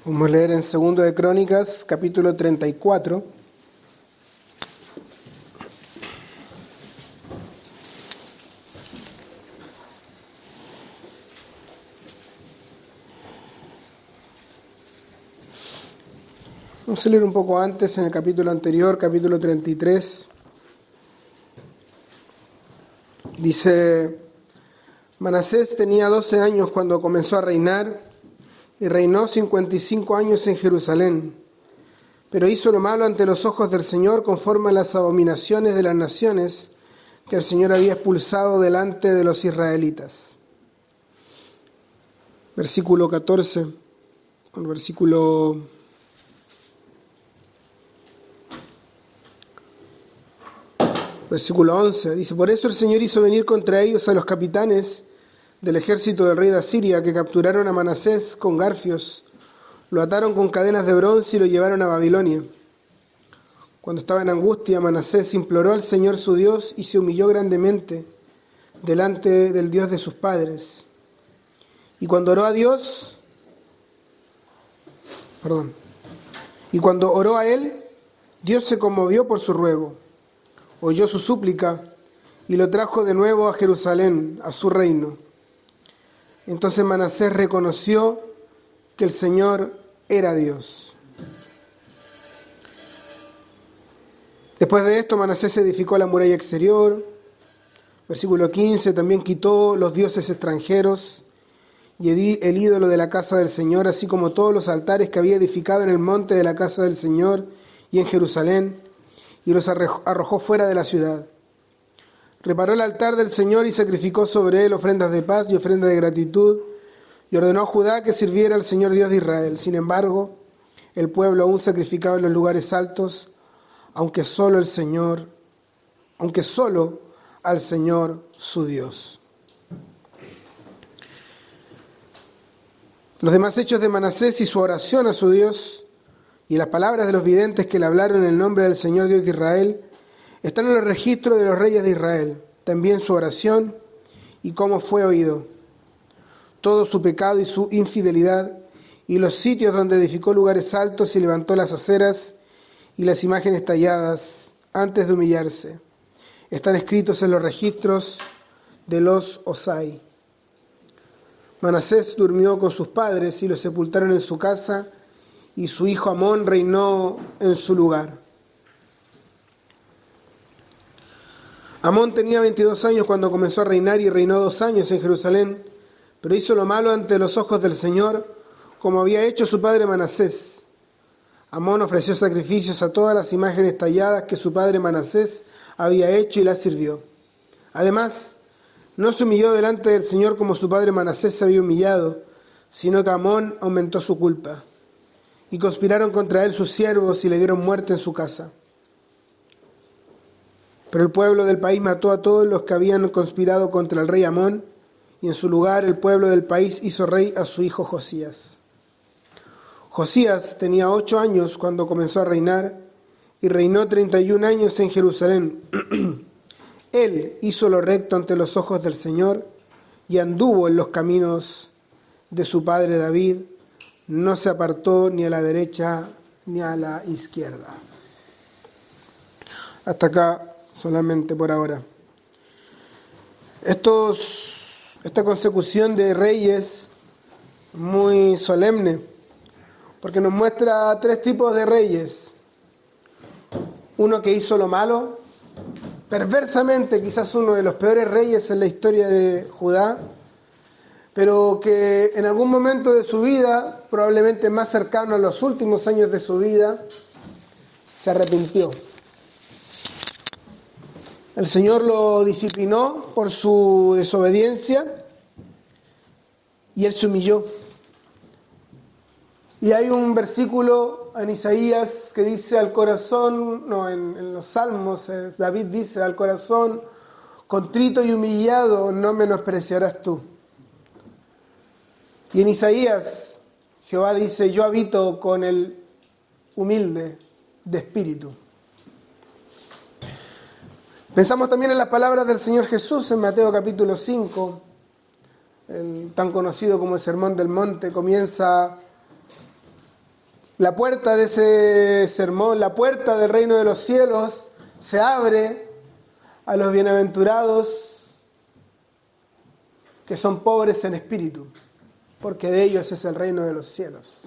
Vamos a leer en 2 de Crónicas, capítulo 34. Vamos a leer un poco antes, en el capítulo anterior, capítulo 33. Dice: Manasés tenía 12 años cuando comenzó a reinar, y reinó 55 años en Jerusalén. Pero hizo lo malo ante los ojos del Señor, conforme a las abominaciones de las naciones que el Señor había expulsado delante de los israelitas. Versículo 14, versículo 11, dice: Por eso el Señor hizo venir contra ellos a los capitanes del ejército del rey de Asiria, que capturaron a Manasés con garfios, lo ataron con cadenas de bronce y lo llevaron a Babilonia. Cuando estaba en angustia, Manasés imploró al Señor su Dios y se humilló grandemente delante del Dios de sus padres. Y cuando oró a él, Dios se conmovió por su ruego, oyó su súplica y lo trajo de nuevo a Jerusalén, a su reino. Entonces Manasés reconoció que el Señor era Dios. Después de esto, Manasés edificó la muralla exterior. Versículo 15, también quitó los dioses extranjeros y el ídolo de la casa del Señor, así como todos los altares que había edificado en el monte de la casa del Señor y en Jerusalén, y los arrojó fuera de la ciudad. Reparó el altar del Señor y sacrificó sobre él ofrendas de paz y ofrendas de gratitud, y ordenó a Judá que sirviera al Señor Dios de Israel. Sin embargo, el pueblo aún sacrificaba en los lugares altos, aunque solo al Señor su Dios. Los demás hechos de Manasés y su oración a su Dios, y las palabras de los videntes que le hablaron en el nombre del Señor Dios de Israel, están en el registro de los reyes de Israel, también su oración y cómo fue oído, todo su pecado y su infidelidad, y los sitios donde edificó lugares altos y levantó las aceras y las imágenes talladas antes de humillarse. Están escritos en los registros de los Osai. Manasés durmió con sus padres y los sepultaron en su casa, y su hijo Amón reinó en su lugar. Amón tenía 22 años cuando comenzó a reinar y reinó 2 años en Jerusalén, pero hizo lo malo ante los ojos del Señor, como había hecho su padre Manasés. Amón ofreció sacrificios a todas las imágenes talladas que su padre Manasés había hecho y las sirvió. Además, no se humilló delante del Señor como su padre Manasés se había humillado, sino que Amón aumentó su culpa. Y conspiraron contra él sus siervos y le dieron muerte en su casa. Pero el pueblo del país mató a todos los que habían conspirado contra el rey Amón, y en su lugar el pueblo del país hizo rey a su hijo Josías. Josías tenía 8 años cuando comenzó a reinar, y reinó 31 años en Jerusalén. Él hizo lo recto ante los ojos del Señor, y anduvo en los caminos de su padre David, no se apartó ni a la derecha ni a la izquierda. Hasta acá solamente por ahora. Esta consecución de reyes muy solemne, porque nos muestra 3 tipos de reyes. Uno que hizo lo malo, perversamente, quizás uno de los peores reyes en la historia de Judá, pero que en algún momento de su vida, probablemente más cercano a los últimos años de su vida, se arrepintió. El Señor lo disciplinó por su desobediencia y él se humilló. Y hay un versículo en Isaías que dice en los Salmos, David dice: al corazón contrito y humillado no menospreciarás tú. Y en Isaías, Jehová dice: yo habito con el humilde de espíritu. Pensamos también en las palabras del Señor Jesús en Mateo capítulo 5, el tan conocido como el Sermón del Monte. Comienza La puerta de ese sermón, la puerta del reino de los cielos, se abre a los bienaventurados que son pobres en espíritu, porque de ellos es el reino de los cielos.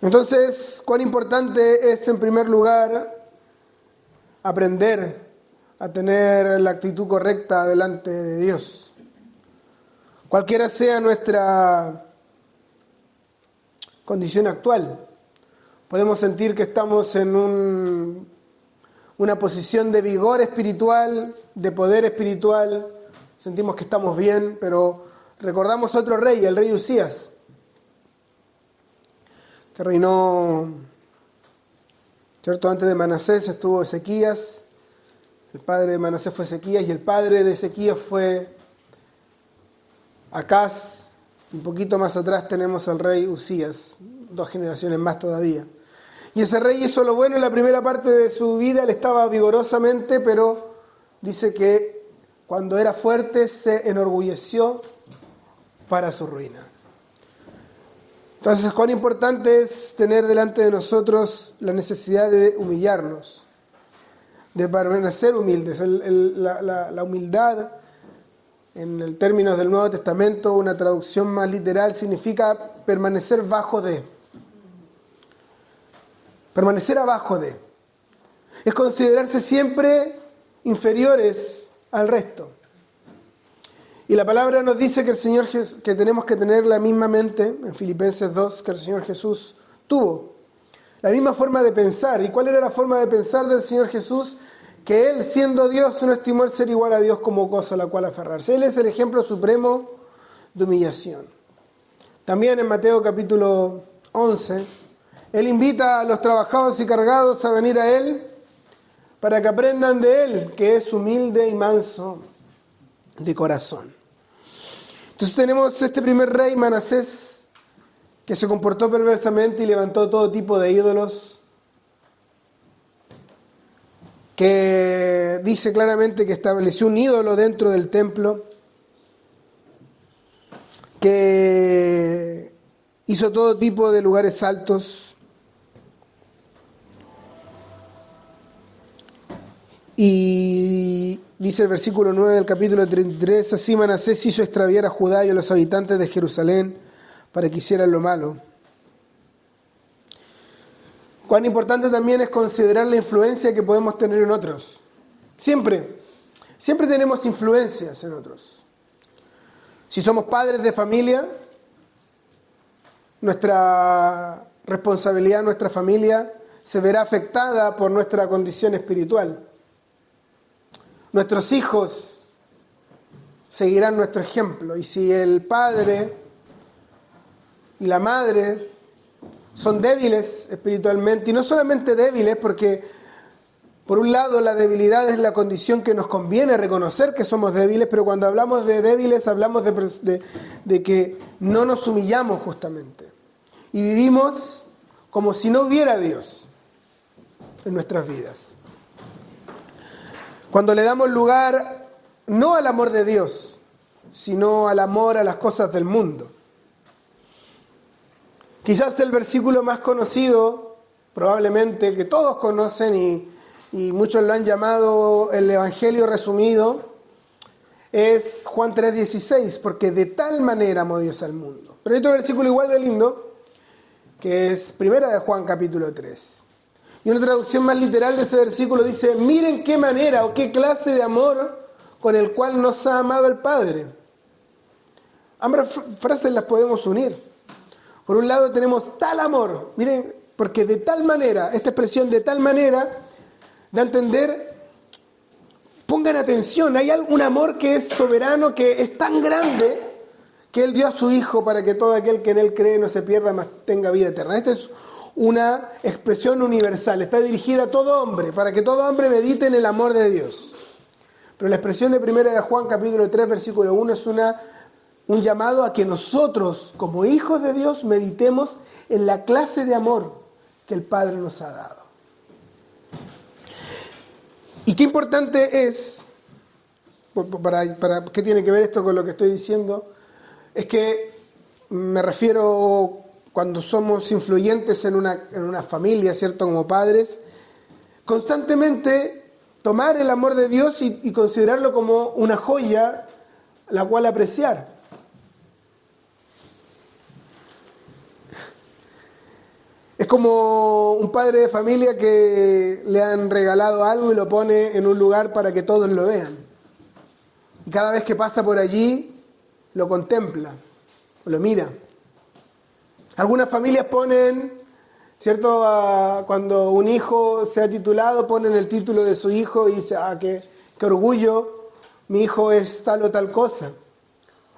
Entonces, cuán importante es, en primer lugar, aprender a tener la actitud correcta delante de Dios. Cualquiera sea nuestra condición actual, podemos sentir que estamos en una posición de vigor espiritual, de poder espiritual, sentimos que estamos bien, pero recordamos otro rey, el rey Usías, que reinó, ¿cierto? Antes de Manasés estuvo Ezequías, el padre de Manasés fue Ezequías y el padre de Ezequías fue Acaz. Un poquito más atrás tenemos al rey Usías, 2 generaciones más todavía. Y ese rey hizo lo bueno en la primera parte de su vida, él estaba vigorosamente, pero dice que cuando era fuerte se enorgulleció para su ruina. Entonces, cuán importante es tener delante de nosotros la necesidad de humillarnos, de permanecer humildes. La humildad, en el término del Nuevo Testamento, una traducción más literal, significa permanecer bajo de. Permanecer abajo de. Es considerarse siempre inferiores al resto. Y la palabra nos dice que que tenemos que tener la misma mente, en Filipenses 2, que el Señor Jesús tuvo. La misma forma de pensar. ¿Y cuál era la forma de pensar del Señor Jesús? Que Él, siendo Dios, no estimó el ser igual a Dios como cosa a la cual aferrarse. Él es el ejemplo supremo de humillación. También en Mateo capítulo 11, Él invita a los trabajados y cargados a venir a Él para que aprendan de Él, que es humilde y manso de corazón. Entonces tenemos este primer rey, Manasés, que se comportó perversamente y levantó todo tipo de ídolos, que dice claramente que estableció un ídolo dentro del templo, que hizo todo tipo de lugares altos, y dice el versículo 9 del capítulo 33, así Manasés hizo extraviar a Judá y a los habitantes de Jerusalén para que hicieran lo malo. Cuán importante también es considerar la influencia que podemos tener en otros. Siempre tenemos influencias en otros. Si somos padres de familia, nuestra responsabilidad, nuestra familia, se verá afectada por nuestra condición espiritual. Nuestros hijos seguirán nuestro ejemplo. Y si el padre y la madre son débiles espiritualmente, y no solamente débiles, porque por un lado la debilidad es la condición que nos conviene reconocer que somos débiles, pero cuando hablamos de débiles hablamos de que no nos humillamos justamente. Y vivimos como si no hubiera Dios en nuestras vidas. Cuando le damos lugar no al amor de Dios, sino al amor a las cosas del mundo. Quizás el versículo más conocido, probablemente que todos conocen y muchos lo han llamado el Evangelio resumido, es Juan 3:16, porque de tal manera amó Dios al mundo. Pero hay otro versículo igual de lindo, que es primera de Juan capítulo 3. Y una traducción más literal de ese versículo dice, miren qué manera o qué clase de amor con el cual nos ha amado el Padre. Ambas frases las podemos unir. Por un lado tenemos tal amor, miren, porque de tal manera, esta expresión de tal manera, da a entender, pongan atención, hay un amor que es soberano, que es tan grande, que Él dio a su Hijo para que todo aquel que en Él cree no se pierda, mas tenga vida eterna. Esta es una expresión universal, está dirigida a todo hombre, para que todo hombre medite en el amor de Dios. Pero la expresión de primera de Juan, capítulo 3, versículo 1, es un llamado a que nosotros, como hijos de Dios, meditemos en la clase de amor que el Padre nos ha dado. Y qué importante es, para ¿qué tiene que ver esto con lo que estoy diciendo? Es que me refiero cuando somos influyentes en una familia, ¿cierto? Como padres, constantemente tomar el amor de Dios y considerarlo como una joya la cual apreciar. Es como un padre de familia que le han regalado algo y lo pone en un lugar para que todos lo vean. Y cada vez que pasa por allí, lo contempla, lo mira. Algunas familias ponen, ¿cierto? Cuando un hijo se ha titulado, ponen el título de su hijo y dice, qué orgullo, mi hijo es tal o tal cosa.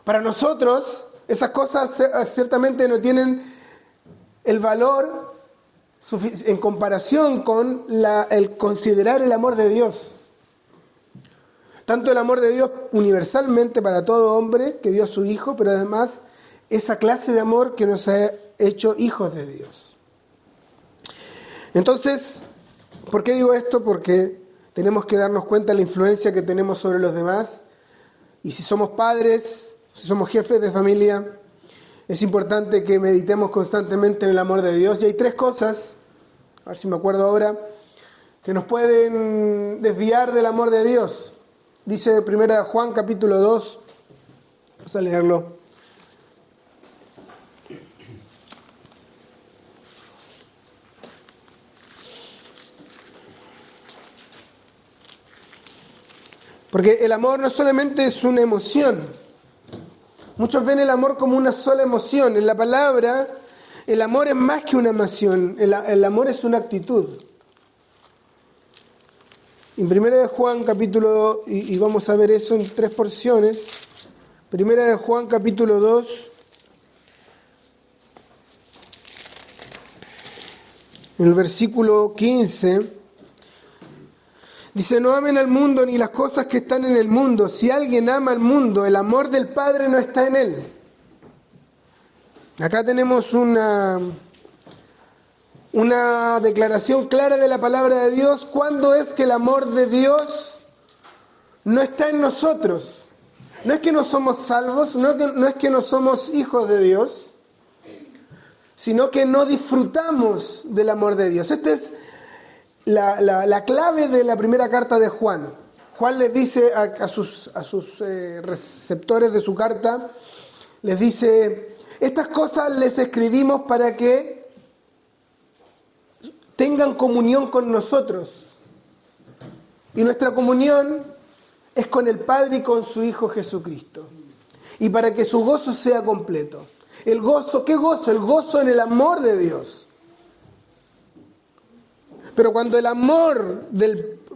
Para nosotros, esas cosas ciertamente no tienen el valor en comparación con el considerar el amor de Dios. Tanto el amor de Dios universalmente para todo hombre, que dio a su Hijo, pero además esa clase de amor que nos ha hecho hijos de Dios. Entonces, ¿por qué digo esto? Porque tenemos que darnos cuenta de la influencia que tenemos sobre los demás. Y si somos padres, si somos jefes de familia, es importante que meditemos constantemente en el amor de Dios. Y hay 3 cosas, a ver si me acuerdo ahora, que nos pueden desviar del amor de Dios. Dice 1 Juan capítulo 2, vamos a leerlo. Porque el amor no solamente es una emoción. Muchos ven el amor como una sola emoción. En la palabra, el amor es más que una emoción. El amor es una actitud. En 1 Juan capítulo, y vamos a ver eso en 3 porciones. 1 Juan capítulo 2, en el versículo 15, dice, no amen al mundo ni las cosas que están en el mundo. Si alguien ama al mundo, el amor del Padre no está en él. Acá tenemos una declaración clara de la palabra de Dios. ¿Cuándo es que el amor de Dios no está en nosotros? No es que no somos salvos, no es que no somos hijos de Dios, sino que no disfrutamos del amor de Dios. Esta es la clave de la primera carta de Juan. Juan les dice a sus receptores de su carta, les dice, estas cosas les escribimos para que tengan comunión con nosotros. Y nuestra comunión es con el Padre y con su Hijo Jesucristo. Y para que su gozo sea completo. El gozo, ¿qué gozo? El gozo en el amor de Dios. Pero cuando el amor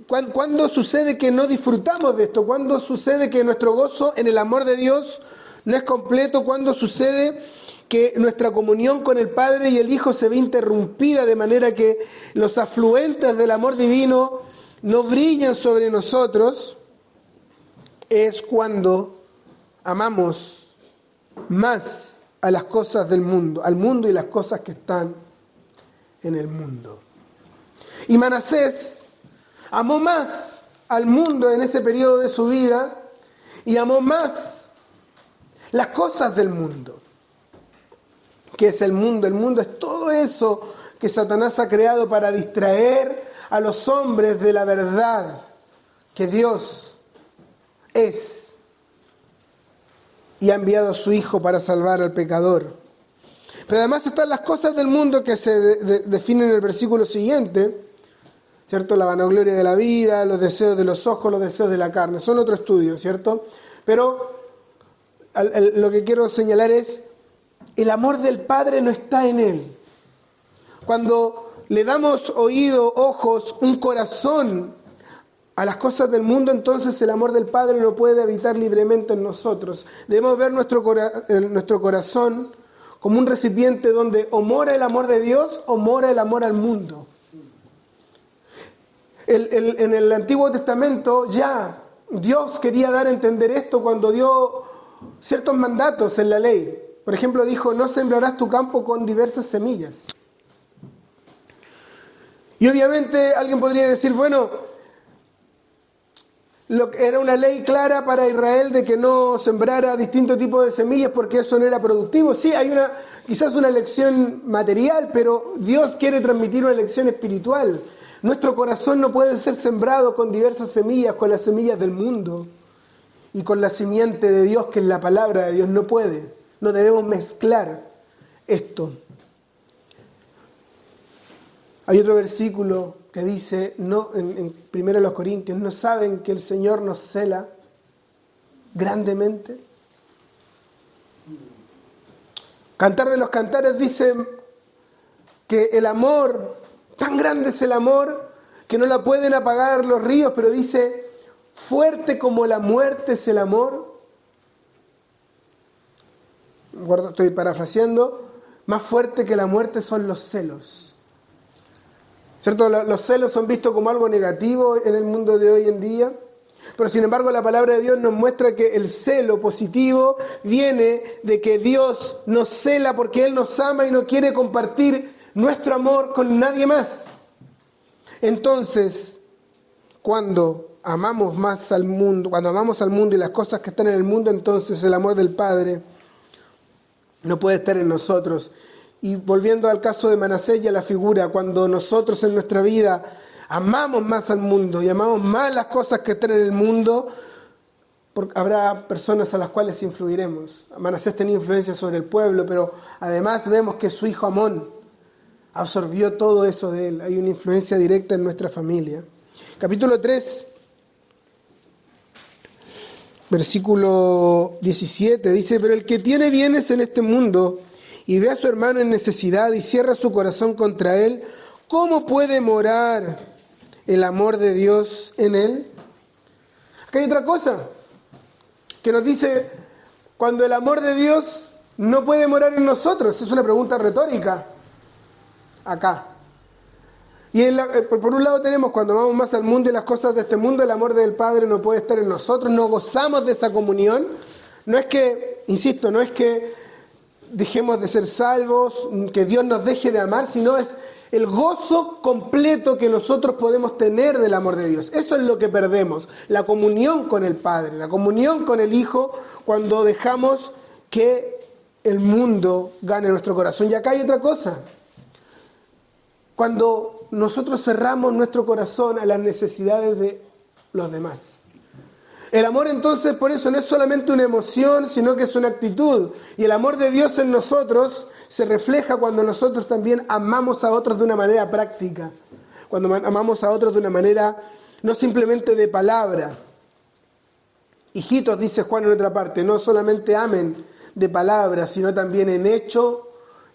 ¿cuándo sucede que no disfrutamos de esto? ¿Cuándo sucede que nuestro gozo en el amor de Dios no es completo? ¿Cuándo sucede que nuestra comunión con el Padre y el Hijo se ve interrumpida de manera que los afluentes del amor divino no brillan sobre nosotros? Es cuando amamos más a las cosas del mundo, al mundo y las cosas que están en el mundo. Y Manasés amó más al mundo en ese periodo de su vida y amó más las cosas del mundo. ¿Qué es el mundo? El mundo es todo eso que Satanás ha creado para distraer a los hombres de la verdad que Dios es y ha enviado a su Hijo para salvar al pecador. Pero además están las cosas del mundo que se definen en el versículo siguiente, ¿cierto? La vanagloria de la vida, los deseos de los ojos, los deseos de la carne. Son otro estudio, ¿cierto? Pero lo que quiero señalar es, el amor del Padre no está en él. Cuando le damos oído, ojos, un corazón a las cosas del mundo, entonces el amor del Padre no puede habitar libremente en nosotros. Debemos ver nuestro corazón como un recipiente donde o mora el amor de Dios o mora el amor al mundo. En el Antiguo Testamento ya Dios quería dar a entender esto cuando dio ciertos mandatos en la ley. Por ejemplo, dijo, no sembrarás tu campo con diversas semillas. Y obviamente alguien podría decir, bueno, Era una ley clara para Israel de que no sembrara distintos tipos de semillas porque eso no era productivo. Sí, hay quizás una lección material, pero Dios quiere transmitir una lección espiritual. Nuestro corazón no puede ser sembrado con diversas semillas, con las semillas del mundo y con la simiente de Dios, que es la palabra de Dios. No puede. No debemos mezclar esto. Hay otro versículo que dice, no, en 1 Corintios, ¿no saben que el Señor nos cela grandemente? Cantar de los Cantares dice que el amor, tan grande es el amor, que no la pueden apagar los ríos, pero dice, fuerte como la muerte es el amor. Estoy parafraseando, más fuerte que la muerte son los celos. ¿Cierto? Los celos son vistos como algo negativo en el mundo de hoy en día, pero sin embargo la palabra de Dios nos muestra que el celo positivo viene de que Dios nos cela porque Él nos ama y no quiere compartir nuestro amor con nadie más. Entonces, cuando amamos más al mundo, cuando amamos al mundo y las cosas que están en el mundo, entonces el amor del Padre no puede estar en nosotros. Y volviendo al caso de Manasés y a la figura, cuando nosotros en nuestra vida amamos más al mundo y amamos más las cosas que están en el mundo, habrá personas a las cuales influiremos. Manasés tenía influencia sobre el pueblo, pero además vemos que su hijo Amón absorbió todo eso de él. Hay una influencia directa en nuestra familia. Capítulo 3, versículo 17, dice, pero el que tiene bienes en este mundo y ve a su hermano en necesidad y cierra su corazón contra él, ¿cómo puede morar el amor de Dios en él? Acá hay otra cosa que nos dice, cuando el amor de Dios no puede morar en nosotros. Es una pregunta retórica acá. Y por un lado tenemos, cuando amamos más al mundo y las cosas de este mundo, el amor del Padre no puede estar en nosotros, no gozamos de esa comunión. No es que, insisto, no es que dejemos de ser salvos, que Dios nos deje de amar, sino es el gozo completo que nosotros podemos tener del amor de Dios. Eso es lo que perdemos, la comunión con el Padre, la comunión con el Hijo, cuando dejamos que el mundo gane nuestro corazón. Y acá hay otra cosa. Cuando nosotros cerramos nuestro corazón a las necesidades de los demás. El amor entonces por eso no es solamente una emoción, sino que es una actitud. Y el amor de Dios en nosotros se refleja cuando nosotros también amamos a otros de una manera práctica. Cuando amamos a otros de una manera no simplemente de palabra. Hijitos, dice Juan en otra parte, no solamente amen de palabra, sino también en hecho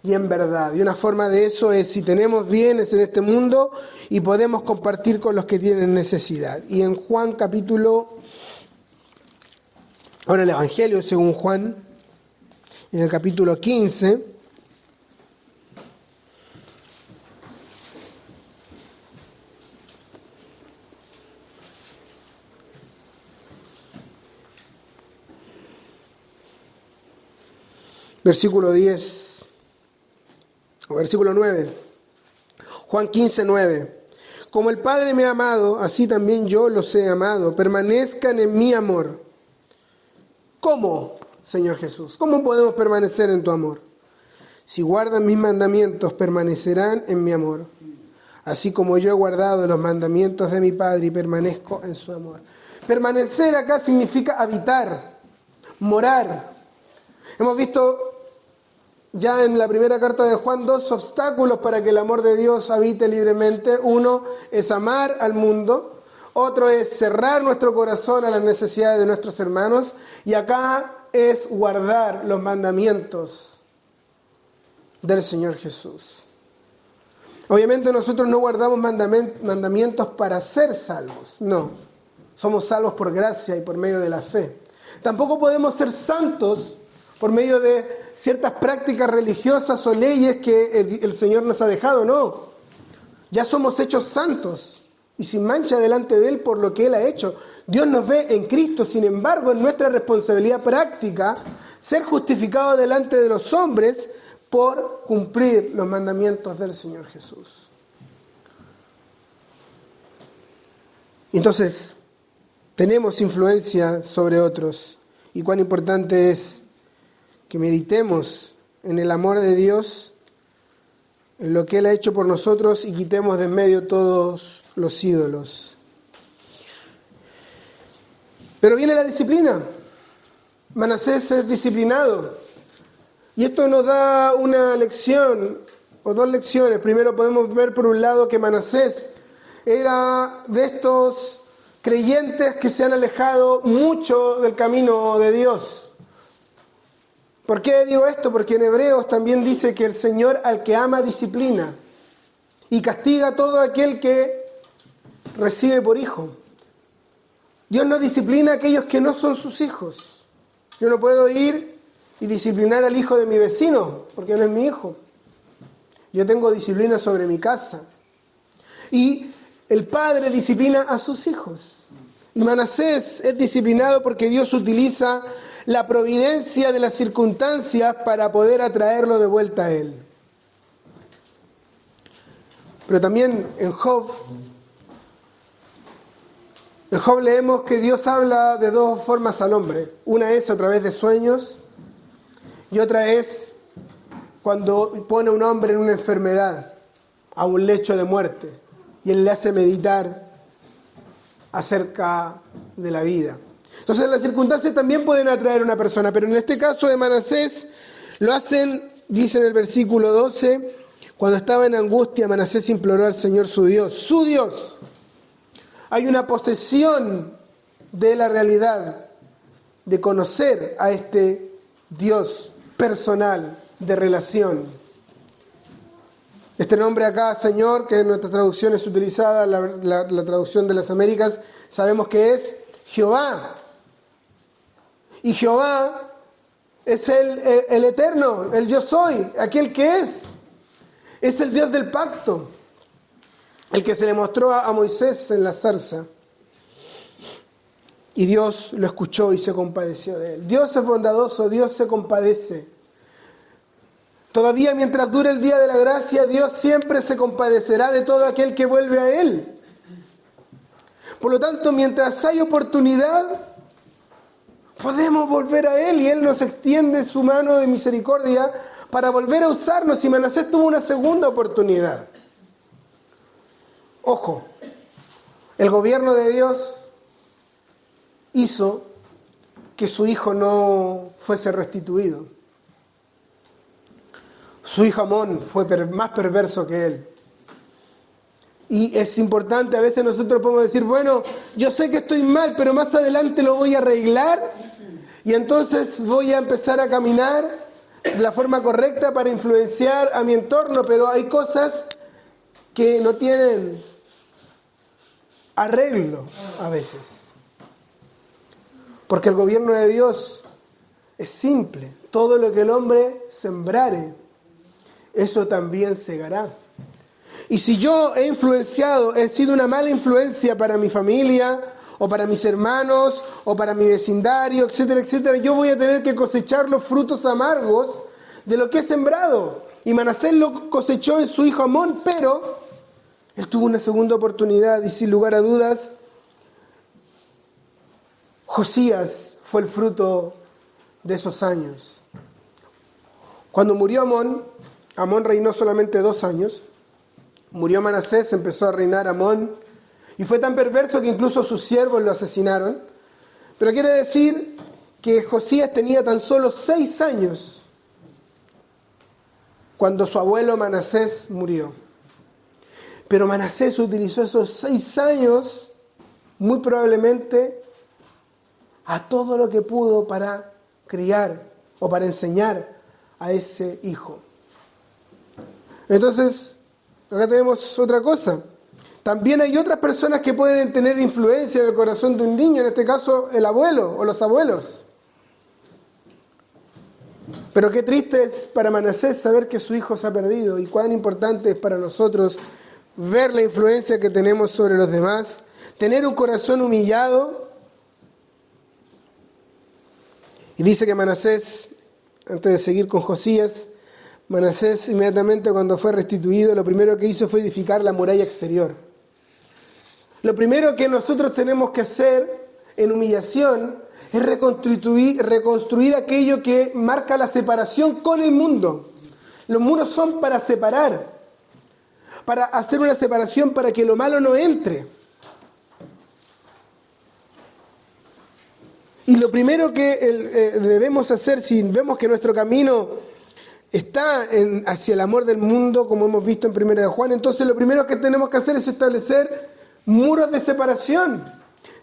y en verdad. Y una forma de eso es si tenemos bienes en este mundo y podemos compartir con los que tienen necesidad. Y en Juan ahora el Evangelio según Juan, en el capítulo 15, versículo 10, o versículo 9, Juan 15, 9. Como el Padre me ha amado, así también yo los he amado. Permanezcan en mi amor. ¿Cómo, Señor Jesús? ¿Cómo podemos permanecer en tu amor? Si guardan mis mandamientos, permanecerán en mi amor. Así como yo he guardado los mandamientos de mi Padre y permanezco en su amor. Permanecer acá significa habitar, morar. Hemos visto ya en la primera carta de Juan 2 obstáculos para que el amor de Dios habite libremente. Uno es amar al mundo. Otro es cerrar nuestro corazón a las necesidades de nuestros hermanos. Y acá es guardar los mandamientos del Señor Jesús. Obviamente nosotros no guardamos mandamientos para ser salvos. No, somos salvos por gracia y por medio de la fe. Tampoco podemos ser santos por medio de ciertas prácticas religiosas o leyes que el Señor nos ha dejado. No, ya somos hechos santos y sin mancha delante de Él por lo que Él ha hecho. Dios nos ve en Cristo, sin embargo, es nuestra responsabilidad práctica ser justificados delante de los hombres por cumplir los mandamientos del Señor Jesús. Entonces, tenemos influencia sobre otros y cuán importante es que meditemos en el amor de Dios, en lo que Él ha hecho por nosotros y quitemos de en medio todos los ídolos. Pero viene la disciplina. Manasés es disciplinado. Y esto nos da una lección, o dos lecciones. Primero podemos ver por un lado que Manasés era de estos creyentes que se han alejado mucho del camino de Dios. ¿Por qué digo esto? Porque en Hebreos también dice que el Señor al que ama disciplina y castiga a todo aquel que recibe por hijo. Dios no disciplina a aquellos que no son sus hijos. Yo no puedo ir y disciplinar al hijo de mi vecino, porque no es mi hijo. Yo tengo disciplina sobre mi casa. Y el padre disciplina a sus hijos. Y Manasés es disciplinado porque Dios utiliza la providencia de las circunstancias para poder atraerlo de vuelta a Él. Pero también en Job leemos que Dios habla de dos formas al hombre. Una es a través de sueños y otra es cuando pone a un hombre en una enfermedad, a un lecho de muerte, y Él le hace meditar acerca de la vida. Entonces las circunstancias también pueden atraer a una persona, pero en este caso de Manasés lo hacen, dice en el versículo 12, cuando estaba en angustia Manasés imploró al Señor su Dios, ¡su Dios! Hay una posesión de la realidad, de conocer a este Dios personal, de relación. Este nombre acá, Señor, que en nuestra traducción es utilizada, la traducción de las Américas, sabemos que es Jehová. Y Jehová es el eterno, el yo soy, aquel que es. Es el Dios del pacto, el que se le mostró a Moisés en la zarza. Y Dios lo escuchó y se compadeció de él. Dios es bondadoso, Dios se compadece. Todavía mientras dure el día de la gracia, Dios siempre se compadecerá de todo aquel que vuelve a Él. Por lo tanto, mientras hay oportunidad, podemos volver a Él y Él nos extiende su mano de misericordia para volver a usarnos. Y Manasés tuvo una segunda oportunidad. Ojo, el gobierno de Dios hizo que su hijo no fuese restituido. Su hijo Amón fue más perverso que él. Y es importante, a veces nosotros podemos decir, bueno, yo sé que estoy mal, pero más adelante lo voy a arreglar y entonces voy a empezar a caminar de la forma correcta para influenciar a mi entorno, pero hay cosas que no tienen arreglo a veces. Porque el gobierno de Dios es simple. Todo lo que el hombre sembrare, eso también segará. Y si yo he sido una mala influencia para mi familia, o para mis hermanos, o para mi vecindario, etcétera, etcétera, yo voy a tener que cosechar los frutos amargos de lo que he sembrado. Y Manasés lo cosechó en su hijo Amón, pero él tuvo una segunda oportunidad y sin lugar a dudas, Josías fue el fruto de esos años. Cuando murió Amón, Amón reinó solamente 2 años. Murió Manasés, empezó a reinar Amón. Y fue tan perverso que incluso sus siervos lo asesinaron. Pero quiere decir que Josías tenía tan solo 6 años cuando su abuelo Manasés murió. Pero Manasés utilizó esos 6 años, muy probablemente, a todo lo que pudo para criar o para enseñar a ese hijo. Entonces, acá tenemos otra cosa. También hay otras personas que pueden tener influencia en el corazón de un niño, en este caso el abuelo o los abuelos. Pero qué triste es para Manasés saber que su hijo se ha perdido y cuán importante es para nosotros ver la influencia que tenemos sobre los demás, tener un corazón humillado. Y dice que Manasés, antes de seguir con Josías, Manasés inmediatamente cuando fue restituido, lo primero que hizo fue edificar la muralla exterior. Lo primero que nosotros tenemos que hacer en humillación, es reconstruir aquello que marca la separación con el mundo. Los muros son para separar, para hacer una separación para que lo malo no entre. Y lo primero que debemos hacer, si vemos que nuestro camino está hacia el amor del mundo, como hemos visto en 1 de Juan, entonces lo primero que tenemos que hacer es establecer muros de separación.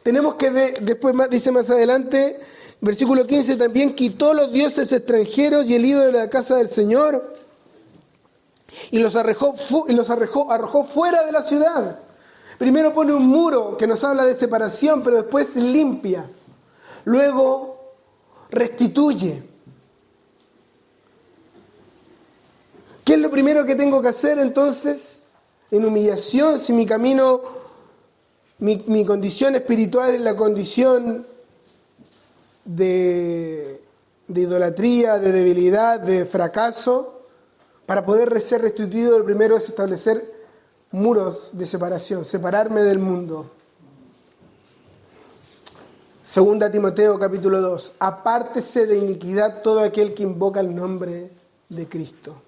Tenemos que, después dice más adelante, versículo 15, también quitó los dioses extranjeros y el ídolo de la casa del Señor y los arrojó fuera de la ciudad. Primero pone un muro que nos habla de separación, pero después limpia. Luego restituye. ¿Qué es lo primero que tengo que hacer entonces? En humillación, si mi camino, mi condición espiritual es la condición de idolatría, de debilidad, de fracaso, para poder ser restituido, lo primero es establecer muros de separación, separarme del mundo. Segunda Timoteo capítulo 2, apártese de iniquidad todo aquel que invoca el nombre de Cristo.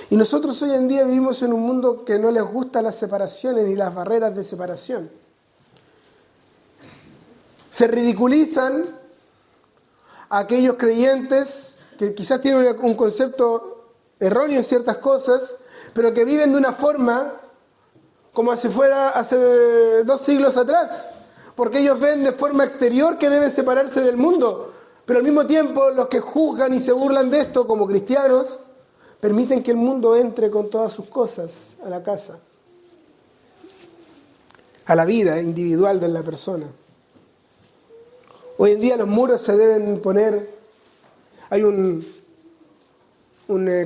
Y nosotros hoy en día vivimos en un mundo que no les gusta las separaciones ni las barreras de separación. Se ridiculizan a aquellos creyentes que quizás tienen un concepto erróneo en ciertas cosas, pero que viven de una forma como si fuera hace 2 siglos atrás, porque ellos ven de forma exterior que deben separarse del mundo, pero al mismo tiempo los que juzgan y se burlan de esto como cristianos, permiten que el mundo entre con todas sus cosas a la casa, a la vida individual de la persona. Hoy en día los muros se deben poner, hay un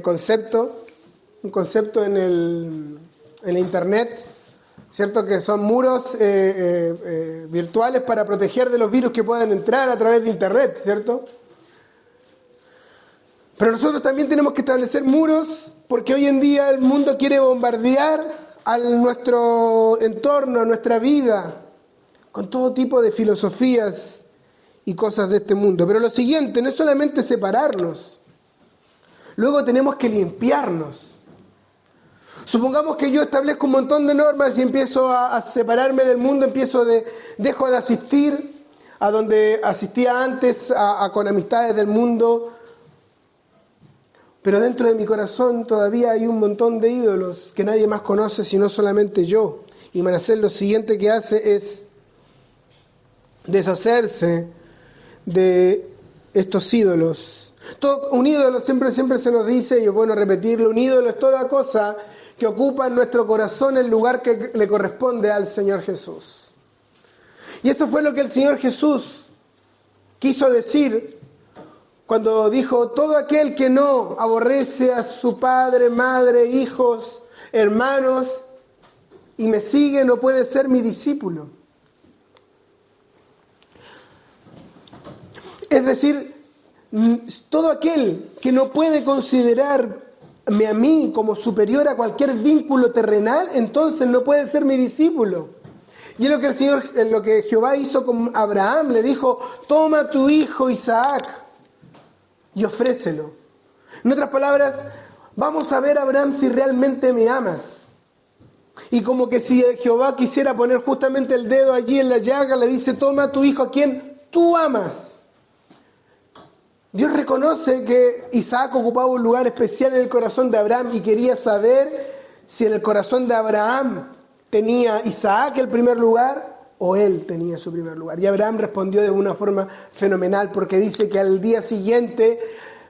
concepto en la internet, ¿cierto? Que son muros virtuales para proteger de los virus que puedan entrar a través de internet, ¿cierto? Pero nosotros también tenemos que establecer muros porque hoy en día el mundo quiere bombardear a nuestro entorno, a nuestra vida, con todo tipo de filosofías y cosas de este mundo. Pero lo siguiente, no es solamente separarnos, luego tenemos que limpiarnos. Supongamos que yo establezco un montón de normas y empiezo a separarme del mundo, dejo de asistir a donde asistía antes, con amistades del mundo. Pero dentro de mi corazón todavía hay un montón de ídolos que nadie más conoce sino solamente yo. Y Manasés lo siguiente que hace es deshacerse de estos ídolos. Un ídolo siempre se nos dice, y es bueno repetirlo, un ídolo es toda cosa que ocupa en nuestro corazón el lugar que le corresponde al Señor Jesús. Y eso fue lo que el Señor Jesús quiso decir cuando dijo, todo aquel que no aborrece a su padre, madre, hijos, hermanos, y me sigue no puede ser mi discípulo. Es decir, todo aquel que no puede considerarme a mí como superior a cualquier vínculo terrenal, entonces no puede ser mi discípulo. Y es lo que Jehová hizo con Abraham, le dijo, toma tu hijo Isaac y ofrécelo. En otras palabras, vamos a ver, Abraham, si realmente me amas. Y como que si Jehová quisiera poner justamente el dedo allí en la llaga, le dice, toma a tu hijo a quien tú amas. Dios reconoce que Isaac ocupaba un lugar especial en el corazón de Abraham y quería saber si en el corazón de Abraham tenía Isaac el primer lugar o él tenía su primer lugar. Y Abraham respondió de una forma fenomenal, porque dice que al día siguiente,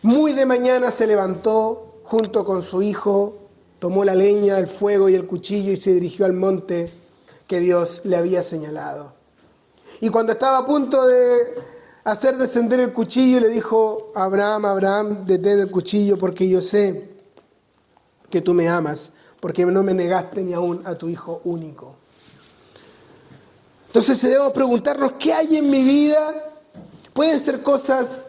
muy de mañana, se levantó junto con su hijo, tomó la leña, el fuego y el cuchillo y se dirigió al monte que Dios le había señalado. Y cuando estaba a punto de hacer descender el cuchillo, le dijo, Abraham, detén el cuchillo porque yo sé que tú me amas, porque no me negaste ni aún a tu hijo único. Entonces debemos preguntarnos, ¿qué hay en mi vida? Pueden ser cosas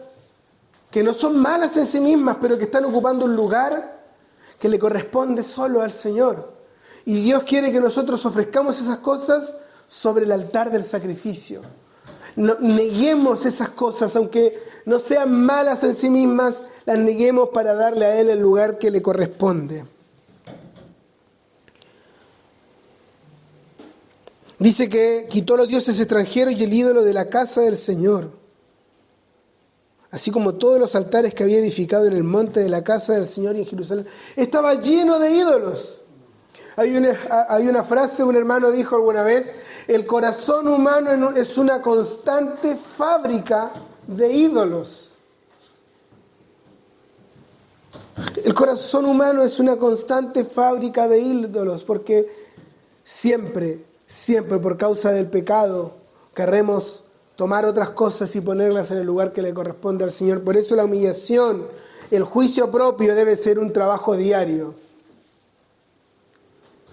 que no son malas en sí mismas, pero que están ocupando un lugar que le corresponde solo al Señor. Y Dios quiere que nosotros ofrezcamos esas cosas sobre el altar del sacrificio. No, neguemos esas cosas, aunque no sean malas en sí mismas, las neguemos para darle a Él el lugar que le corresponde. Dice que quitó los dioses extranjeros y el ídolo de la casa del Señor, así como todos los altares que había edificado en el monte de la casa del Señor y en Jerusalén. Estaba lleno de ídolos. Hay una frase, un hermano dijo alguna vez: el corazón humano es una constante fábrica de ídolos. El corazón humano es una constante fábrica de ídolos, porque siempre por causa del pecado querremos tomar otras cosas y ponerlas en el lugar que le corresponde al Señor. Por eso la humillación, el juicio propio debe ser un trabajo diario.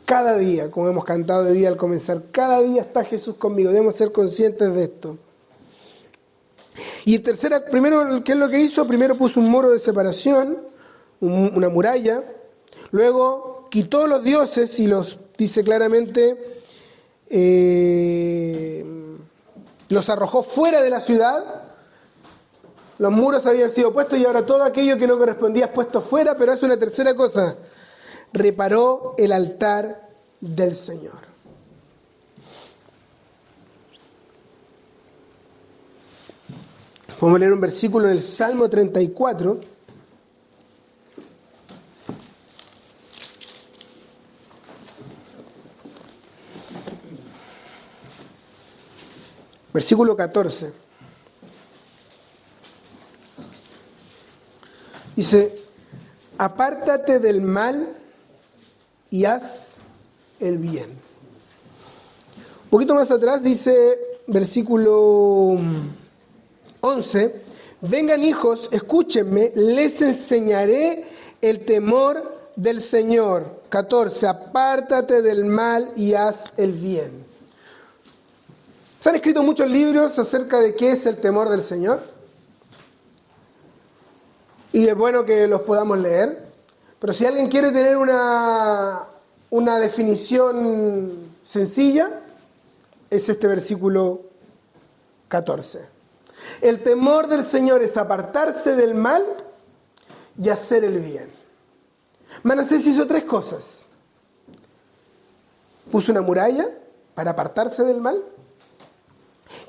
Cada día, como hemos cantado de día al comenzar, cada día está Jesús conmigo. Debemos ser conscientes de esto. Y primero, ¿qué es lo que hizo? Primero puso un muro de separación, una muralla. Luego quitó los dioses y los, dice claramente, los arrojó fuera de la ciudad. Los muros habían sido puestos y ahora todo aquello que no correspondía es puesto fuera, pero hace una tercera cosa: reparó el altar del Señor. Vamos a leer un versículo en el Salmo 34. Versículo 14. Dice: apártate del mal y haz el bien. Un poquito más atrás dice, versículo 11: vengan hijos, escúchenme, les enseñaré el temor del Señor. 14: apártate del mal y haz el bien. Se han escrito muchos libros acerca de qué es el temor del Señor, y es bueno que los podamos leer, pero si alguien quiere tener una definición sencilla, es este versículo 14. El temor del Señor es apartarse del mal y hacer el bien. Manasés hizo tres cosas. Puso una muralla para apartarse del mal,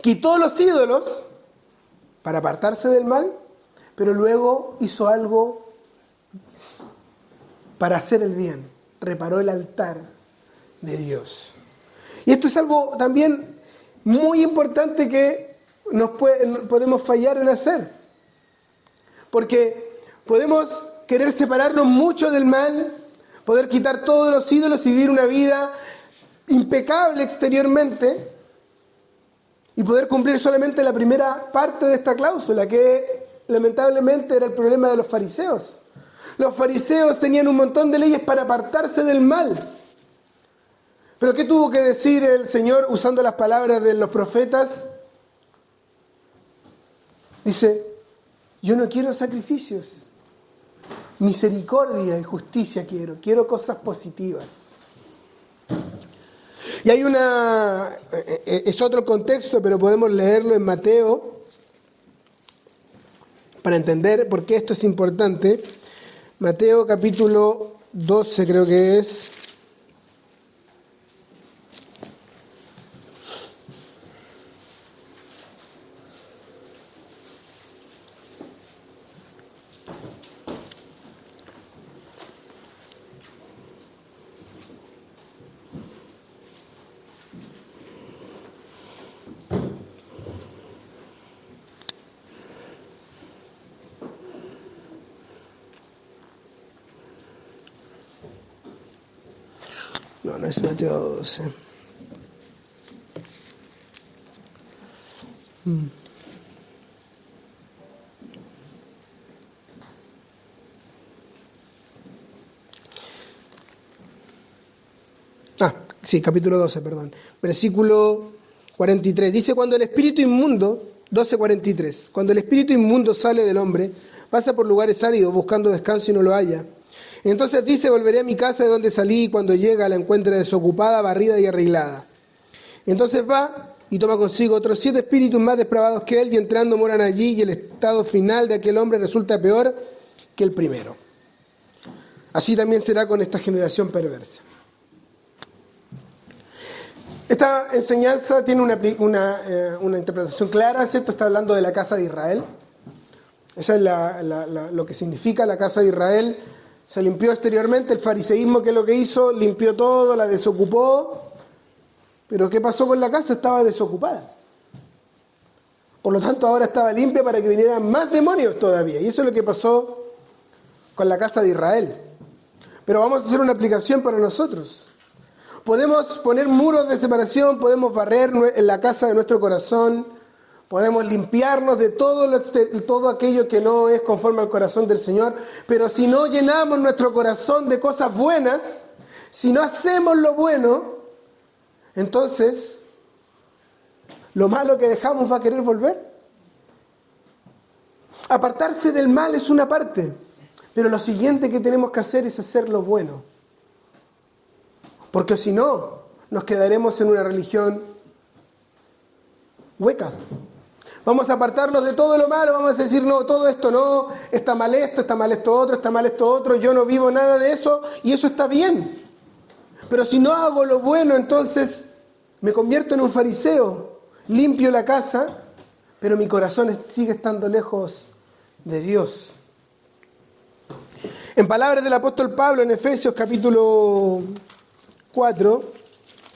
quitó los ídolos para apartarse del mal, pero luego hizo algo para hacer el bien. Reparó el altar de Dios. Y esto es algo también muy importante que podemos fallar en hacer. Porque podemos querer separarnos mucho del mal, poder quitar todos los ídolos y vivir una vida impecable exteriormente, y poder cumplir solamente la primera parte de esta cláusula, que lamentablemente era el problema de los fariseos. Los fariseos tenían un montón de leyes para apartarse del mal. Pero ¿qué tuvo que decir el Señor usando las palabras de los profetas? Dice: yo no quiero sacrificios, misericordia y justicia quiero cosas positivas. Y hay es otro contexto, pero podemos leerlo en Mateo para entender por qué esto es importante. Mateo capítulo 12 creo que es. No es Mateo 12. Sí, capítulo 12, perdón. Versículo 43. Dice: cuando el espíritu inmundo, 12:43, cuando el espíritu inmundo sale del hombre, pasa por lugares áridos buscando descanso y no lo halla. Entonces dice: volveré a mi casa de donde salí, y cuando llega la encuentra desocupada, barrida y arreglada. Y entonces va y toma consigo otros 7 espíritus más depravados que él, y entrando moran allí, y el estado final de aquel hombre resulta peor que el primero. Así también será con esta generación perversa. Esta enseñanza tiene una interpretación clara, ¿cierto? Está hablando de la casa de Israel. Esa es lo que significa la casa de Israel. Se limpió exteriormente, el fariseísmo, que es lo que hizo, limpió todo, la desocupó. Pero ¿qué pasó con la casa? Estaba desocupada. Por lo tanto, ahora estaba limpia para que vinieran más demonios todavía. Y eso es lo que pasó con la casa de Israel. Pero vamos a hacer una aplicación para nosotros. Podemos poner muros de separación, podemos barrer en la casa de nuestro corazón, podemos limpiarnos de todo aquello que no es conforme al corazón del Señor, pero si no llenamos nuestro corazón de cosas buenas, si no hacemos lo bueno, entonces lo malo que dejamos va a querer volver. Apartarse del mal es una parte, pero lo siguiente que tenemos que hacer es hacer lo bueno. Porque si no, nos quedaremos en una religión hueca. Vamos a apartarnos de todo lo malo, vamos a decir, no, todo esto no, está mal esto otro, está mal esto otro, yo no vivo nada de eso, y eso está bien. Pero si no hago lo bueno, entonces me convierto en un fariseo, limpio la casa, pero mi corazón sigue estando lejos de Dios. En palabras del apóstol Pablo en Efesios capítulo 4,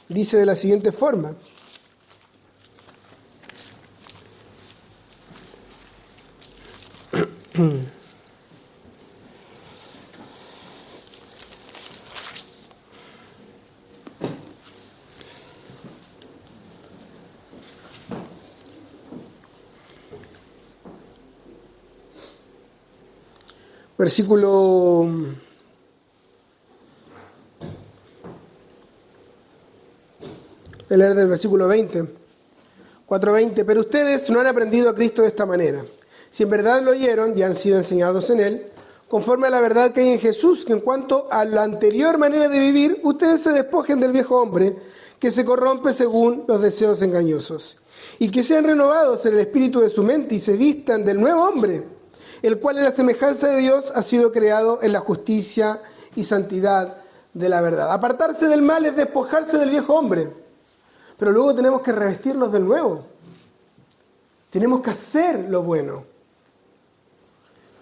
dice de la siguiente forma: versículo 20, 4:20, pero ustedes no han aprendido a Cristo de esta manera. Si en verdad lo oyeron y han sido enseñados en Él, conforme a la verdad que hay en Jesús, que en cuanto a la anterior manera de vivir, ustedes se despojen del viejo hombre, que se corrompe según los deseos engañosos, y que sean renovados en el espíritu de su mente y se vistan del nuevo hombre, el cual en la semejanza de Dios ha sido creado en la justicia y santidad de la verdad. Apartarse del mal es despojarse del viejo hombre, pero luego tenemos que revestirlos del nuevo. Tenemos que hacer lo bueno.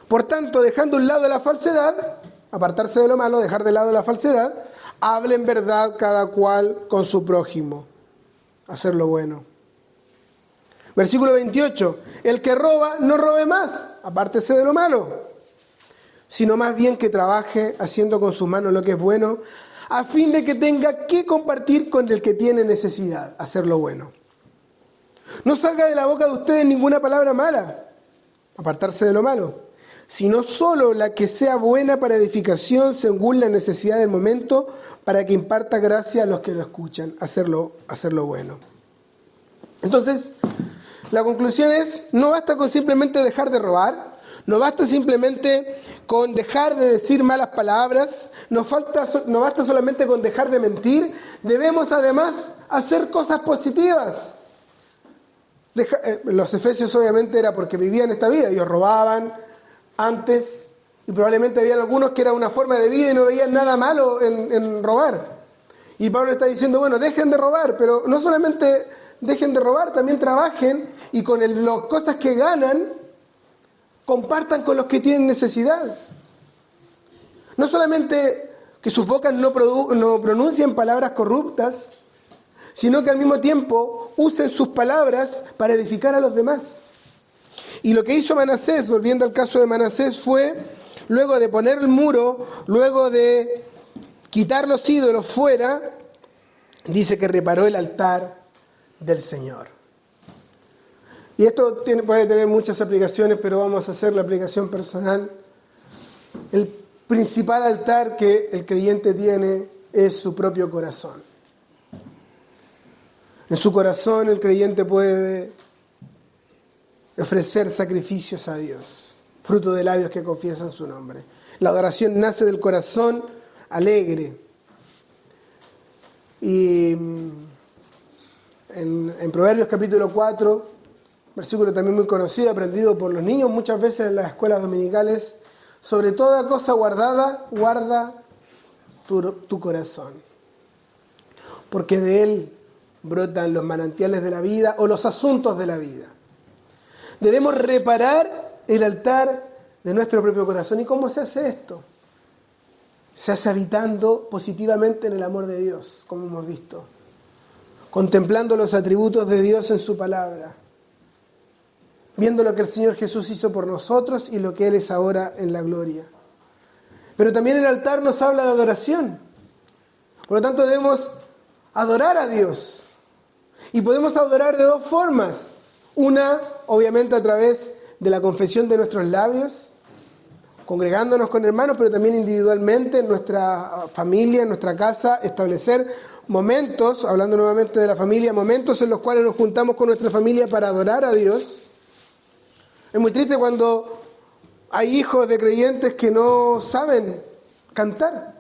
Por tanto, dejando un lado la falsedad, apartarse de lo malo, dejar de lado la falsedad, hablen verdad cada cual con su prójimo. Hacer lo bueno. Versículo 28. El que roba, no robe más, apártese de lo malo, sino más bien que trabaje haciendo con sus manos lo que es bueno, a fin de que tenga que compartir con el que tiene necesidad, hacer lo bueno. No salga de la boca de ustedes ninguna palabra mala, apartarse de lo malo, sino solo la que sea buena para edificación según la necesidad del momento, para que imparta gracia a los que lo escuchan, hacer lo bueno. Entonces, la conclusión es, no basta con simplemente dejar de robar, no basta simplemente con dejar de decir malas palabras, no basta solamente con dejar de mentir, debemos además hacer cosas positivas. Los efesios obviamente era porque vivían esta vida, ellos robaban antes y probablemente había algunos que era una forma de vida y no veían nada malo en robar. Y Pablo está diciendo, bueno, dejen de robar, pero no solamente dejen de robar, también trabajen y con las cosas que ganan, compartan con los que tienen necesidad. No solamente que sus bocas no pronuncien palabras corruptas, sino que al mismo tiempo usen sus palabras para edificar a los demás. Y lo que hizo Manasés, volviendo al caso de Manasés, fue, luego de poner el muro, luego de quitar los ídolos fuera, dice que reparó el altar del Señor. Y esto puede tener muchas aplicaciones, pero vamos a hacer la aplicación personal. El principal altar que el creyente tiene es su propio corazón. En su corazón el creyente puede ofrecer sacrificios a Dios, fruto de labios que confiesan su nombre. La adoración nace del corazón alegre. Y en Proverbios capítulo 4, versículo también muy conocido, aprendido por los niños muchas veces en las escuelas dominicales: sobre toda cosa guardada, guarda tu corazón, porque de él brotan los manantiales de la vida o los asuntos de la vida. Debemos reparar el altar de nuestro propio corazón. ¿Y cómo se hace esto? Se hace habitando positivamente en el amor de Dios, como hemos visto, contemplando los atributos de Dios en su palabra, viendo lo que el Señor Jesús hizo por nosotros y lo que Él es ahora en la gloria. Pero también el altar nos habla de adoración. Por lo tanto, debemos adorar a Dios. Y podemos adorar de dos formas. Una, obviamente, a través de la confesión de nuestros labios, congregándonos con hermanos, pero también individualmente en nuestra familia, en nuestra casa, establecer momentos, hablando nuevamente de la familia, momentos en los cuales nos juntamos con nuestra familia para adorar a Dios. Es muy triste cuando hay hijos de creyentes que no saben cantar,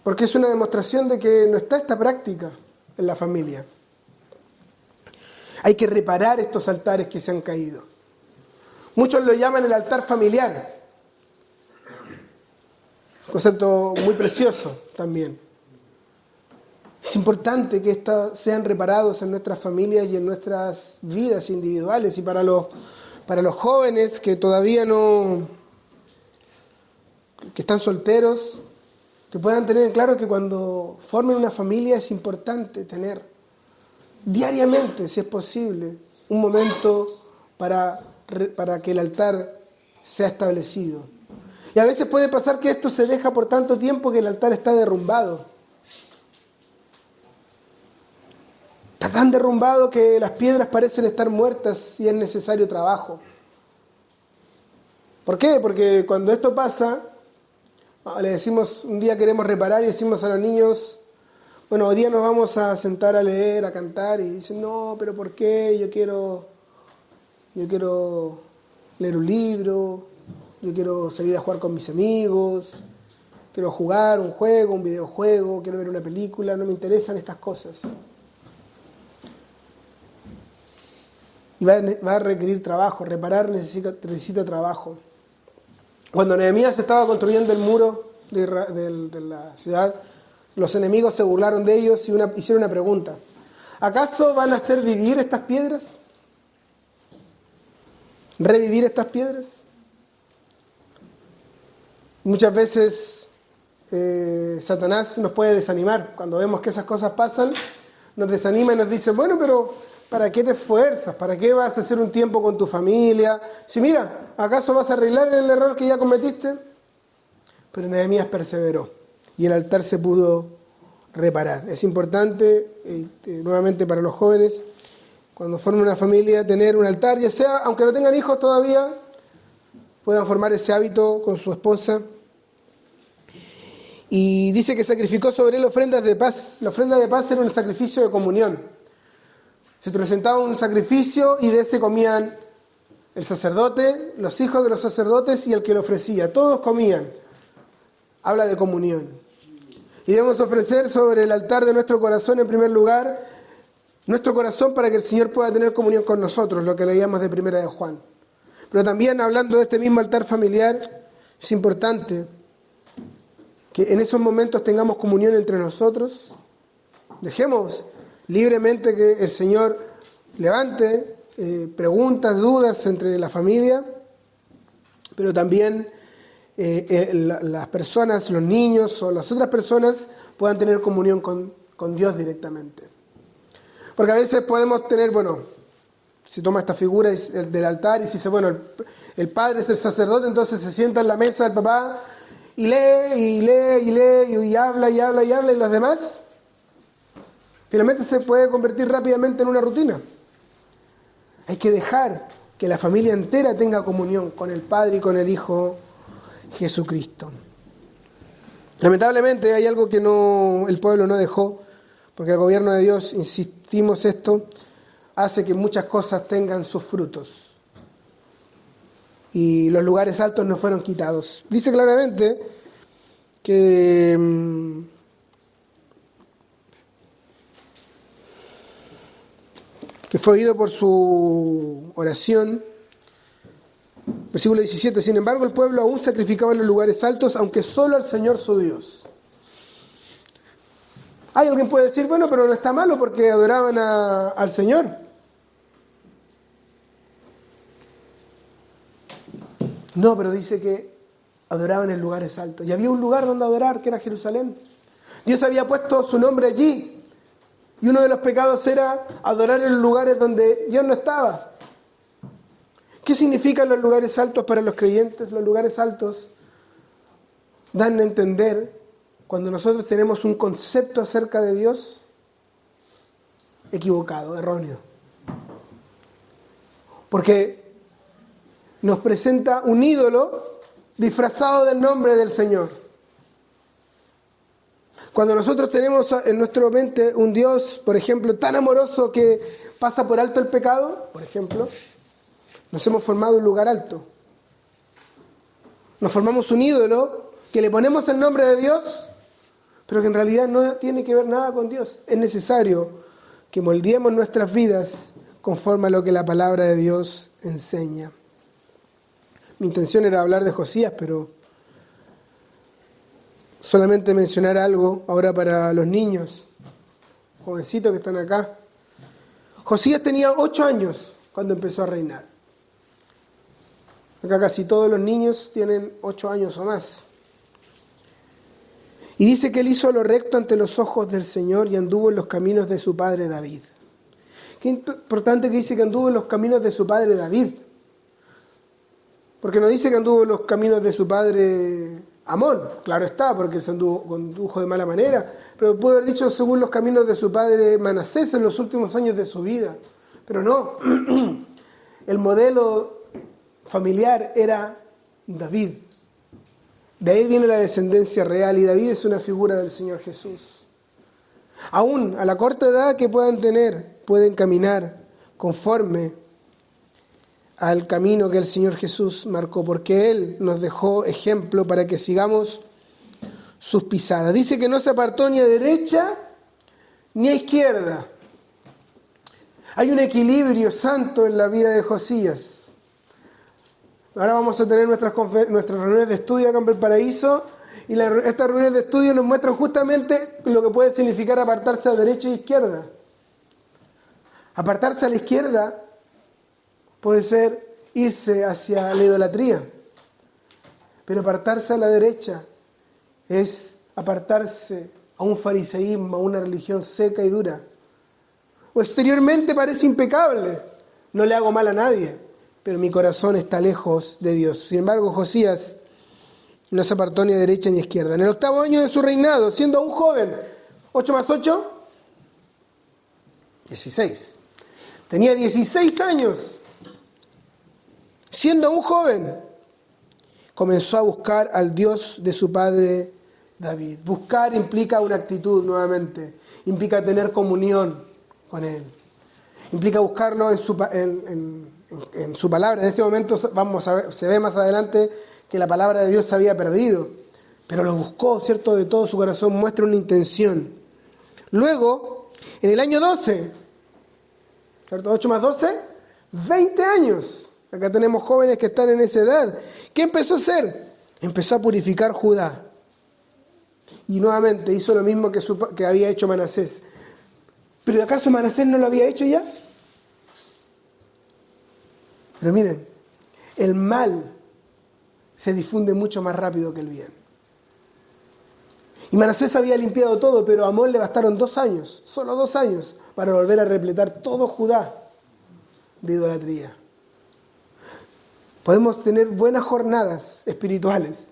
porque es una demostración de que no está esta práctica en la familia. Hay que reparar estos altares que se han caído. Muchos lo llaman el altar familiar, un concepto muy precioso también. Es importante que estos sean reparados en nuestras familias y en nuestras vidas individuales. Y para los jóvenes que todavía que están solteros, que puedan tener claro que cuando formen una familia es importante tener diariamente, si es posible, un momento para que el altar sea establecido. Y a veces puede pasar que esto se deja por tanto tiempo que el altar está derrumbado. Está tan derrumbado que las piedras parecen estar muertas y es necesario trabajo. ¿Por qué? Porque cuando esto pasa, le decimos, un día queremos reparar y decimos a los niños, bueno, hoy día nos vamos a sentar a leer, a cantar, y dicen, no, pero ¿por qué? Yo quiero leer un libro, yo quiero salir a jugar con mis amigos, quiero jugar un juego, un videojuego, quiero ver una película, no me interesan estas cosas. Y va a requerir trabajo, reparar necesita trabajo. Cuando Nehemías estaba construyendo el muro de la ciudad, los enemigos se burlaron de ellos y hicieron una pregunta: ¿acaso van a hacer vivir estas piedras? ¿Revivir estas piedras? Muchas veces Satanás nos puede desanimar. Cuando vemos que esas cosas pasan, nos desanima y nos dice, bueno, pero ¿para qué te esfuerzas? ¿Para qué vas a hacer un tiempo con tu familia? Si mira, ¿acaso vas a arreglar el error que ya cometiste? Pero Nehemías perseveró y el altar se pudo reparar. Es importante, nuevamente para los jóvenes, cuando formen una familia, tener un altar, ya sea, aunque no tengan hijos todavía, puedan formar ese hábito con su esposa. Y dice que sacrificó sobre él ofrendas de paz. La ofrenda de paz era un sacrificio de comunión. Se presentaba un sacrificio y de ese comían el sacerdote, los hijos de los sacerdotes y el que lo ofrecía. Todos comían. Habla de comunión. Y debemos ofrecer sobre el altar de nuestro corazón, en primer lugar, nuestro corazón para que el Señor pueda tener comunión con nosotros, lo que leíamos de Primera de Juan. Pero también, hablando de este mismo altar familiar, es importante que en esos momentos tengamos comunión entre nosotros. Dejemos libremente que el Señor levante preguntas, dudas entre la familia, pero también las personas, los niños o las otras personas puedan tener comunión con Dios directamente. Porque a veces podemos tener, se toma esta figura del altar y se dice, el padre es el sacerdote, entonces se sienta en la mesa el papá y lee y habla y los demás finalmente se puede convertir rápidamente en una rutina. Hay que dejar que la familia entera tenga comunión con el Padre y con el Hijo Jesucristo. Lamentablemente hay algo que el pueblo no dejó, porque el gobierno de Dios, insistimos esto, hace que muchas cosas tengan sus frutos. Y los lugares altos no fueron quitados. Dice claramente que que fue oído por su oración. Versículo 17, sin embargo el pueblo aún sacrificaba en los lugares altos, aunque solo al Señor su Dios. Hay alguien puede decir, bueno, pero no está malo porque adoraban al Señor. No, pero dice que adoraban en lugares altos. Y había un lugar donde adorar, que era Jerusalén. Dios había puesto su nombre allí. Y uno de los pecados era adorar en los lugares donde Dios no estaba. ¿Qué significan los lugares altos para los creyentes? Los lugares altos dan a entender, cuando nosotros tenemos un concepto acerca de Dios equivocado, erróneo. Porque nos presenta un ídolo disfrazado del nombre del Señor. Cuando nosotros tenemos en nuestra mente un Dios, por ejemplo, tan amoroso que pasa por alto el pecado, por ejemplo, nos hemos formado un lugar alto. Nos formamos un ídolo que le ponemos el nombre de Dios, pero que en realidad no tiene que ver nada con Dios. Es necesario que moldeemos nuestras vidas conforme a lo que la palabra de Dios enseña. Mi intención era hablar de Josías, pero solamente mencionar algo ahora para los niños, jovencitos que están acá. Josías tenía 8 años cuando empezó a reinar. Acá casi todos los niños tienen 8 años o más. Y dice que él hizo lo recto ante los ojos del Señor y anduvo en los caminos de su padre David. Qué importante que dice que anduvo en los caminos de su padre David. Porque no dice que anduvo en los caminos de su padre Amón. Claro está, porque se condujo de mala manera. Pero pudo haber dicho según los caminos de su padre Manasés en los últimos años de su vida. Pero no. El modelo familiar era David. De ahí viene la descendencia real y David es una figura del Señor Jesús. Aún a la corta edad que puedan tener, pueden caminar conforme al camino que el Señor Jesús marcó, porque Él nos dejó ejemplo para que sigamos sus pisadas. Dice que no se apartó ni a derecha ni a izquierda. Hay un equilibrio santo en la vida de Josías. Ahora vamos a tener nuestras reuniones de estudio acá en Valparaíso y estas reuniones de estudio nos muestran justamente lo que puede significar apartarse a derecha e izquierda. Apartarse a la izquierda puede ser irse hacia la idolatría, pero apartarse a la derecha es apartarse a un fariseísmo, a una religión seca y dura. O exteriormente parece impecable, no le hago mal a nadie, pero mi corazón está lejos de Dios. Sin embargo, Josías no se apartó ni a derecha ni a izquierda. En el 8º año de su reinado, siendo aún joven, 8 más 8, 16. Tenía 16 años. Siendo aún joven, comenzó a buscar al Dios de su padre David. Buscar implica una actitud nuevamente, implica tener comunión con Él, implica buscarlo en su palabra. En este momento vamos a ver, se ve más adelante que la palabra de Dios se había perdido, pero lo buscó, ¿cierto? De todo su corazón, muestra una intención. Luego, en el año 12, ¿cierto? 8 más 12, 20 años. Acá tenemos jóvenes que están en esa edad. ¿Qué empezó a hacer? Empezó a purificar Judá. Y nuevamente hizo lo mismo que había hecho Manasés. ¿Pero acaso Manasés no lo había hecho ya? Pero miren, el mal se difunde mucho más rápido que el bien. Y Manasés había limpiado todo, pero a Amón le bastaron 2 años, solo 2 años, para volver a repletar todo Judá de idolatría. Podemos tener buenas jornadas espirituales.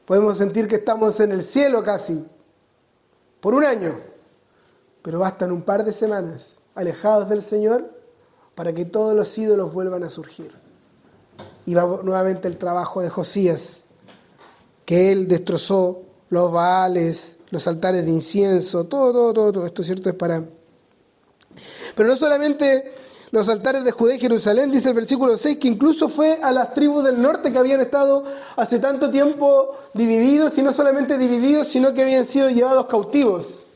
Podemos sentir que estamos en el cielo casi, por 1 año, pero bastan un par de semanas alejados del Señor para que todos los ídolos vuelvan a surgir. Y va nuevamente el trabajo de Josías, que él destrozó los baales, los altares de incienso, todo esto, ¿cierto? Es para... Pero no solamente los altares de Judá y Jerusalén, dice el versículo 6, que incluso fue a las tribus del norte que habían estado hace tanto tiempo divididos, y no solamente divididos, sino que habían sido llevados cautivos.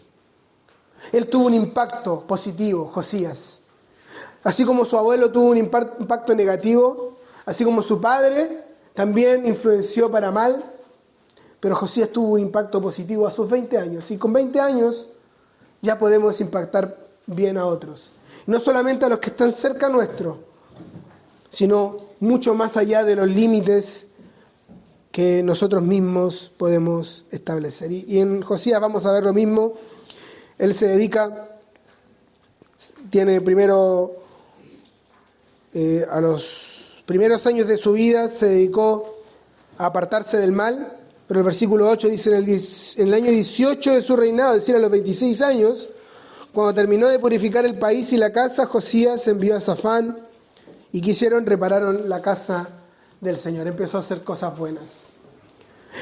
Él tuvo un impacto positivo, Josías, Así como su abuelo tuvo un impacto negativo, así como su padre también influenció para mal, pero Josías tuvo un impacto positivo a sus 20 años. Y con 20 años ya podemos impactar bien a otros. No solamente a los que están cerca nuestro, sino mucho más allá de los límites que nosotros mismos podemos establecer. Y en Josías vamos a ver lo mismo. Él se dedica, tiene primero, a los primeros años de su vida se dedicó a apartarse del mal, pero el versículo 8 dice, en el año 18 de su reinado, es decir, a los 26 años, cuando terminó de purificar el país y la casa, Josías envió a Safán y repararon la casa del Señor. Empezó a hacer cosas buenas.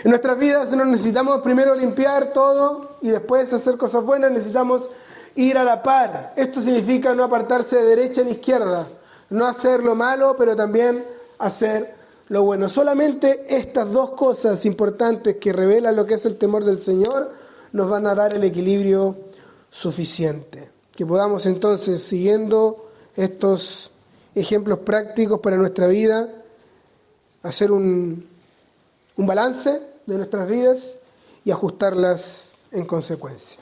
En nuestras vidas no necesitamos primero limpiar todo y después hacer cosas buenas, necesitamos ir a la par. Esto significa no apartarse de derecha ni izquierda, no hacer lo malo, pero también hacer lo bueno. Solamente estas dos cosas importantes que revelan lo que es el temor del Señor nos van a dar el equilibrio suficiente. Que podamos entonces, siguiendo estos ejemplos prácticos para nuestra vida, hacer un balance de nuestras vidas y ajustarlas en consecuencia.